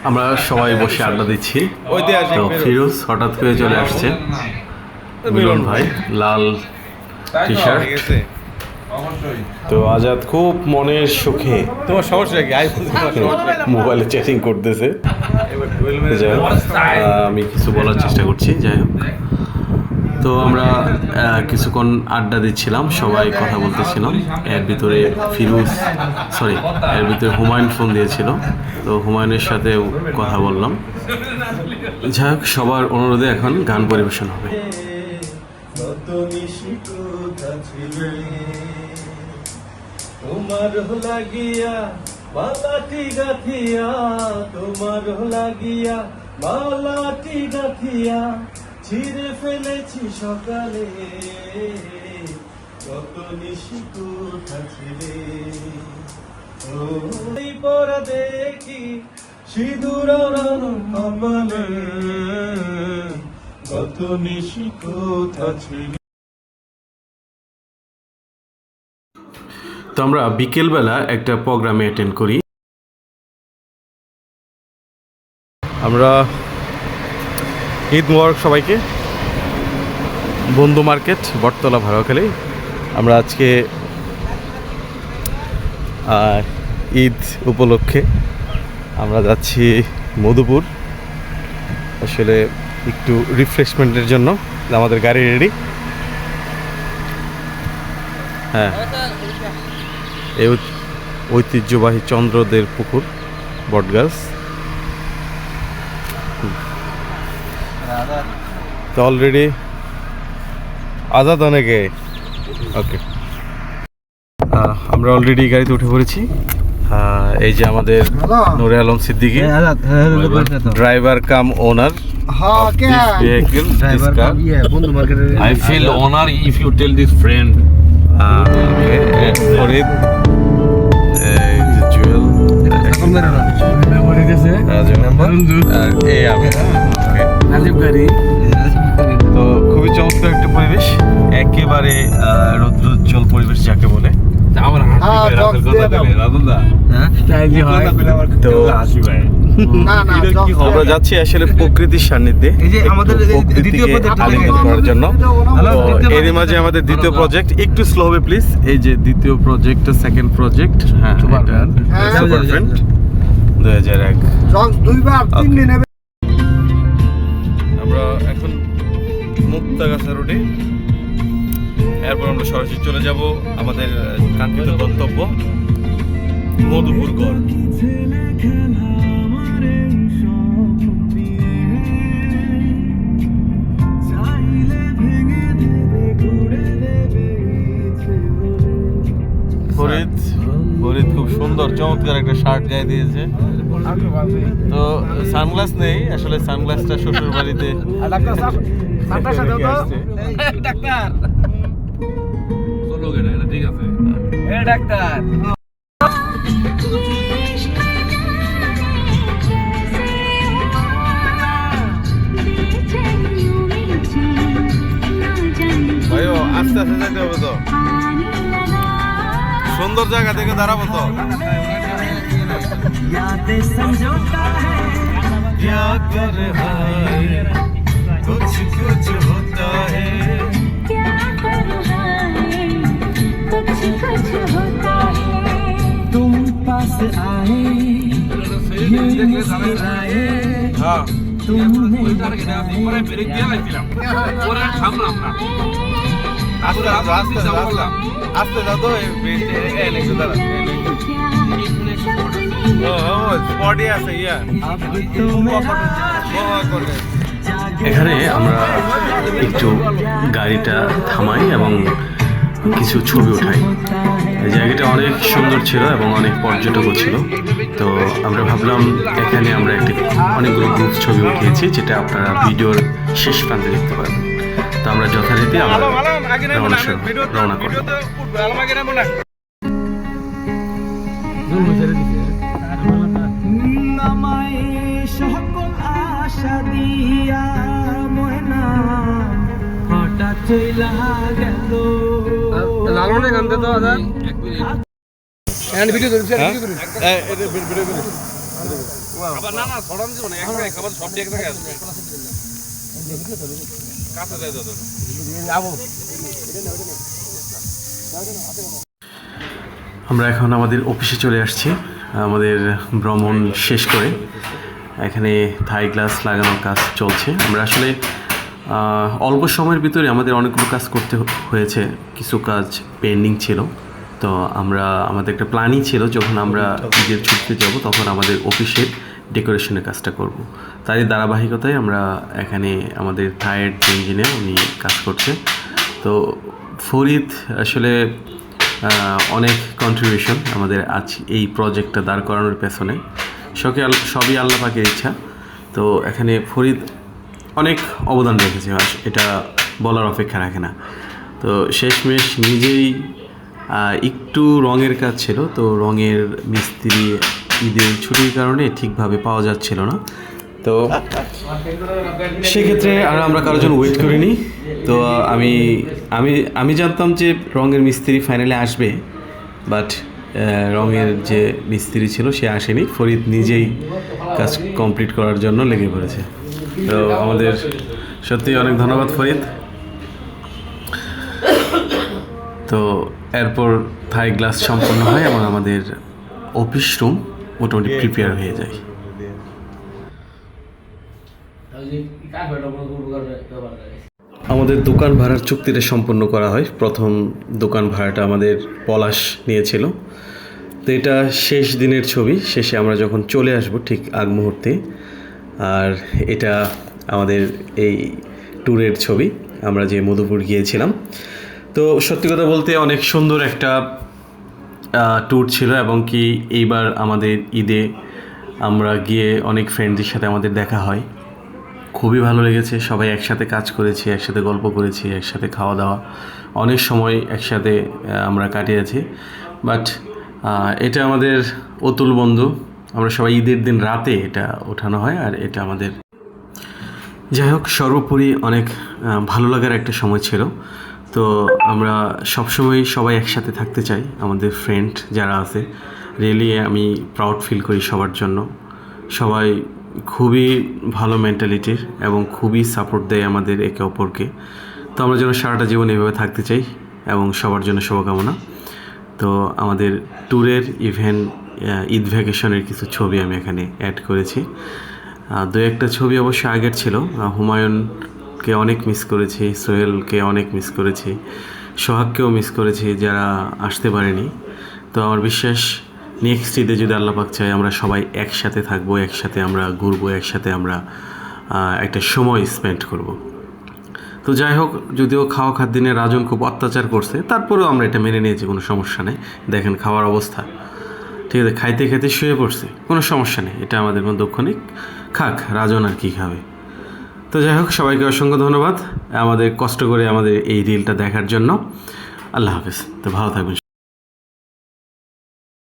আমরা সবাই বসে আড্ডা দিচ্ছি। তো ফিরোজ হঠাৎ করে চলে আসছে, মিলন ভাই লাল টি শার্ট। তো আজাদ খুব মনের সুখে তোমার সমস্যা কি? মোবাইলে চ্যাটিং করতেছে। যাই হোক, আমি কিছু বলার চেষ্টা করছি। যাই হোক, তো আমরা কিছুক্ষণ আড্ডা দিচ্ছিলাম, সবাই কথা বলতেছিলাম। এর ভিতরে হুমায়ুন ফোন দিয়েছিল, তো হুমায়ুনের সাথে কথা বললাম। যাই হোক, সবার অনুরোধে এখন গান পরিবেশন হবে। তোমার লাগিয়া মালাটি গাথিয়া, তোমার লাগিয়া মালাটি গাথিয়া ছিঁড়ে ফেলেছি সকালে, কত নিশি কোথা ছিড়ে ওই পরা দেখি সিঁদুর কমলে, কত নিশি কোথা ছিড়ে। তো আমরা বিকেলবেলা একটা প্রোগ্রামে অ্যাটেন্ড করি। আমরা ঈদ মোবারক সবাইকে। বন্ধু মার্কেট, বটতলা, ভাড়াখালী। আমরা আজকে ঈদ উপলক্ষে আমরা যাচ্ছি মধুপুর, আসলে একটু রিফ্রেশমেন্টের জন্য। আমাদের গাড়ি রেডি। হ্যাঁ, এই ঐতিহ্যবাহী চন্দ্রদের পুকুর বটগাছ। তো অলরেডি আজাদ অনেকে ওকে, আমরা অলরেডি গাড়িতে উঠে পড়েছি। এই যে আমাদের Noore Alam Siddiqui, driver cum owner. I feel honor if you tell this friend. Farid, Jewel, তো খুবই চমৎকার একটা পরিবেশ, একেবারে রৌদ্রোজ্জ্বল পরিবেশ যাকে বলে। তো আমরা যাচ্ছি আসলে প্রকৃতির সান্নিধ্যে আলিঙ্গন করার জন্য। এরই মাঝে আমাদের দ্বিতীয় প্রজেক্ট, একটু স্লো হবে প্লিজ। এই যে দ্বিতীয় প্রজেক্ট, সেকেন্ড প্রজেক্ট, হ্যাঁ, সুপার ফ্রেন্ড 2001। আমরা এখন মুক্তাগাছা রোডে, এরপর আমরা সরাসরি চলে যাব আমাদের কাঙ্ক্ষিত গন্তব্য মধুপুরগড়। ফরিদ খুব সুন্দর চমৎকার একটা শার্ট গায়ে দিয়েছে। তো সানগ্লাস নেই, আসলে সানগ্লাসটা শ্বশুর বাড়িতে ডাক্তার ভাইও আস্তে আস্তে যাইতে হবে তো, সুন্দর জায়গা থেকে দাঁড়াবো তো। कुछ कुछ होता है, कुछ कुछ होता है, तुम पास आए, मुस्कुराए, तुमने আস্তে দাদু স্পটই আছে। এখানে আমরা একটু গাড়িটা থামাই এবং কিছু ছবি উঠাই। এই জায়গাটা অনেক সুন্দর ছিল এবং অনেক পর্যটকও ছিল। তো আমরা ভাবলাম এখানে আমরা অনেকগুলো গ্রুপ ছবি উঠিয়েছি, যেটা আপনারা ভিডিওর শেষ প্রান্তে দেখতে পাবেন। তো আমরা যথারীতি আবার রওনা করব। লালনে গান দে তো আদা ভিডিও ধরছি, ভিডিও আবার না ছড়ান দিব না, এক জায়গায় খাবার সব এক জায়গায় আসবে। কাছে যাই দাদা। আমরা এখন আমাদের অফিসে চলে আসছি আমাদের ভ্রমণ শেষ করে। এখানে থাই গ্লাস লাগানোর কাজ চলছে। আমরা আসলে অল্প সময়ের ভিতরে আমাদের অনেকগুলো কাজ করতে হয়েছে, কিছু কাজ পেন্ডিং ছিল। তো আমাদের একটা প্ল্যানই ছিল যখন আমরা ঈদের ছুটিতে যাব তখন আমাদের অফিসের ডেকোরেশনের কাজটা করব। তারই ধারাবাহিকতায় আমরা এখানে আমাদের থাইয়ের যে ইঞ্জিনিয়ার উনি কাজ করছে। তো ফরিদ আসলে অনেক কন্ট্রিবিউশন আমাদের আজ এই প্রজেক্টটা দাঁড় করানোর পেছনে। সবই আল্লাহ পাকের ইচ্ছা। তো এখানে ফরিদ অনেক অবদান রেখেছে, এটা বলার অপেক্ষা রাখে না। তো শেষমেশ নিজেই একটু রঙের কাজ ছিল, তো রঙের মিস্ত্রি ঈদের ছুটির কারণে ঠিকভাবে পাওয়া যাচ্ছিল না। তো সেক্ষেত্রে আর আমরা কারোর জন্য ওয়েট করিনি। তো আমি জানতাম যে রঙের মিস্ত্রি ফাইনালে আসবে, বাট রঙের যে মিস্ত্রি ছিল সে আসেনি। ফরিদ নিজেই কাজ কমপ্লিট করার জন্য লেগে পড়েছে। তো আমাদের সত্যি অনেক ধন্যবাদ ফরিদ। তো এরপর থাই গ্লাস সম্পন্ন হয় এবং আমাদের অফিস রুম মোটামুটি প্রিপেয়ার হয়ে যায়। আমাদের দোকান ভাড়ার চুক্তিটা সম্পন্ন করা হয়। প্রথম দোকান ভাড়াটা আমাদের পলাশ নিয়েছিল। তো এটা শেষ দিনের ছবি, শেষে আমরা যখন চলে আসব ঠিক আগ মুহূর্তে। আর এটা আমাদের এই ট্যুরের ছবি, আমরা যে মধুপুর গিয়েছিলাম। তো সত্যি কথা বলতে অনেক সুন্দর একটা ট্যুর ছিল, এবং কি এইবার আমাদের ঈদে আমরা গিয়ে অনেক ফ্রেন্ডদের সাথে আমাদের দেখা হয়। খুবই ভালো লেগেছে, সবাই একসাথে কাজ করেছি, একসাথে গল্প করেছি, একসাথে খাওয়া দাওয়া, অনেক সময় একসাথে আমরা কাটিয়েছি। বাট এটা আমাদের অতুল বন্ধু, আমরা সবাই ঈদের দিন রাতে এটা ওঠানো হয়। আর এটা আমাদের, যাই হোক, সর্বোপরি অনেক ভালো লাগার একটা সময় ছিল। তো আমরা সবসময় সবাই একসাথে থাকতে চাই, আমাদের ফ্রেন্ড যারা আছে। রিয়েলি আমি প্রাউড ফিল করি সবার জন্য। সবাই খুবই ভালো মেন্টালিটির এবং খুবই সাপোর্ট দেয় আমাদের একে অপরকে। তো আমরা যেন সারাটা জীবন এভাবে থাকতে চাই এবং সবার জন্য শুভকামনা। তো আমাদের ট্যুরের ইভেন ঈদ ভ্যাকেশনের কিছু ছবি আমি এখানে অ্যাড করেছি। দু একটা ছবি অবশ্য আগের ছিল। হুমায়ুনকে অনেক মিস করেছি, সোহেলকে অনেক মিস করেছি, সোহাগকেও মিস করেছি যারা আসতে পারেনি। তো আমার বিশ্বাস নেক্সট ঈদে যদি আল্লাহ পাক চাই আমরা সবাই একসাথে থাকবো, একসাথে আমরা ঘুরবো, একসাথে আমরা একটা সময় স্পেন্ড করব। তো যাই হোক, যদিও খাওয়া খাদ্য দিনে রাজন খুব অত্যাচার করছে, তারপরেও আমরা এটা মেনে নিয়েছি, কোনো সমস্যা নেই। দেখেন খাওয়ার অবস্থা, ঠিক আছে, খাইতে খাইতে শুয়ে পড়ছে, কোনো সমস্যা নেই, এটা আমাদের মধ্যে দুঃখনিক, খাক রাজন আর কী খাবে। তো যাই হোক, সবাইকে অসংখ্য ধন্যবাদ আমাদের কষ্ট করে আমাদের এই রিলটা দেখার জন্য। আল্লাহ হাফেজ। তো ভালো থাকবেন।